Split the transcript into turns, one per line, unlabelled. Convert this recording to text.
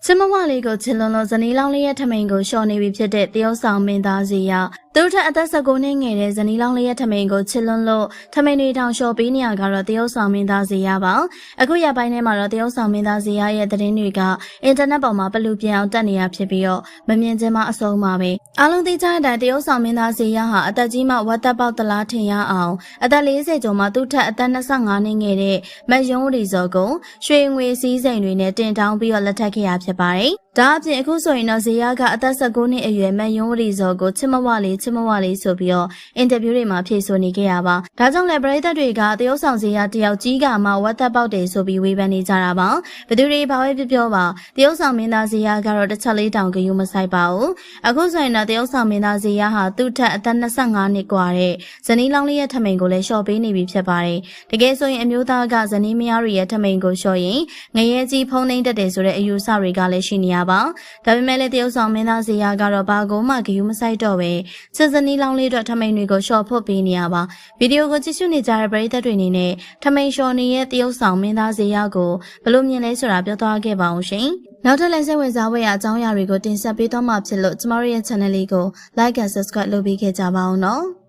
ချစ်မဝလေးကိုချစ်လွန်လို့ဇနီးလောင်းလေးရဲ့ထမိန်ကိုရှော့နေပြီဖြစ်တဲ့တရုတ်ဆောင်မင်းသားစီရောက်သူတို့ထက်အသက်19နှစ်ငယ်တဲ့ဇနီးလောင်းလေးရဲ့ထမိန်ကိုချစ်လွန်လို့ထမိန်တွေထောင်ရှော့ပေးနေရကတော့တရုတ်ဆောင်မင်းသားစီရပါအခုရပိုင်းထဲမှာတော့တရုတ်ဆောင်မင်းသားစီရရဲ့သတင်းတွေကအင်တာနက်ပေါ်မှာပလူပြန်အောင်တက်နေရဖြစ်ပြီးတော့မမြင်ချင်းမအဆုံးပါပဲအားလုံးသိကြတဲ့အတိုင်းတရုတ်ဆောင်မင်းသားစီရဟာအသက်ကြီးမှဝတ်သက်ပေါက်တလားထင်ရအောင်အသက်40ကျော်မှသူ့ထက်အသက်25နှစ်ငယ်တဲ့မယုံရီစောကိုရွှေငွေစည်းစိမ်တွေနဲ့တင်တောင်းပြီးတော့လက်ထပ်ခဲ့ရဖြစ်ပါတယ်ဒါအပြင်အခုဆိုရင်တော့ဇေယျကအသက်19နှစ်အရွယ်မယုံရီစောကိုချစ်မဝလေးဆိုပြီးတော့အင်တာဗျူးတွေမှာဖြေဆိုနေခဲ့ရပါဒါကြောင့်လည်းပရိသတ်တွေကတရုတ်ဆောင်ဇေယျတယောက်ကြီးကမှဝတ်သက်ပေါက်တယ်ဆိုပြီးဝေဖန်နေကြတာပါဘယ်သူတွေဘာပဲပြောပါတရုတ်ဆောင်မင်းသားဇေယျကတော့တစ်ချက်လေးတောင်ဂရုမစိုက်ပါဘူးအခုဆိုရင်တော့တရုတ်ဆောင်မင်းသားဇေယျဟာသူ့ထက်အသက်25နှစ်กว่าတဲ့ဇနီးလောင်းလေးရဲ့ထမိန်ကိုလည်းရှော့ပေးနေပြီဖြစ်ပါတယ်တကယ်ဆိုရင်အမျိုးသားကဇနီးမယားတွေရဲ့ထမိန်ကိုရှော့ရင်ငရဲကြီးဖုံးနှိမ့်တတ်တယ်ဆိုတဲ့အယူဆတွေကလည်းရှိနေရပါဒါပေမဲ့လည်းတရုတ်ဆောင်မင်းသားဇေယျကတော့ဘာကိုမှဂရုမစိုက်တော့ပဲချစ်ဇနီးလောင်းလေးတို့ထမိန်တွေကိုရှော့ဖို့ပေးနေရပါဗီဒီယိုကိုကြည့်ရှုနေကြတဲ့ပရိသတ်တွေအနေနဲ့ထမိန်ရှော့နေတဲ့တရုတ်ဆောင်မင်းသားဇေယျကိုဘယ်လိုမြင်လဲဆိုတာပြောသွားခဲ့ပါအောင်ရှင်နောက်ထပ်လည်းစိတ်ဝင်စားဖွယ်အကြောင်းအရာတွေကိုတင်ဆက်ပေးသွားမှာဖြစ်လို့ကျမတို့ရဲ့ channel လေးကို like and subscribe လုပ်ပေးခဲ့ကြပါအောင်နော်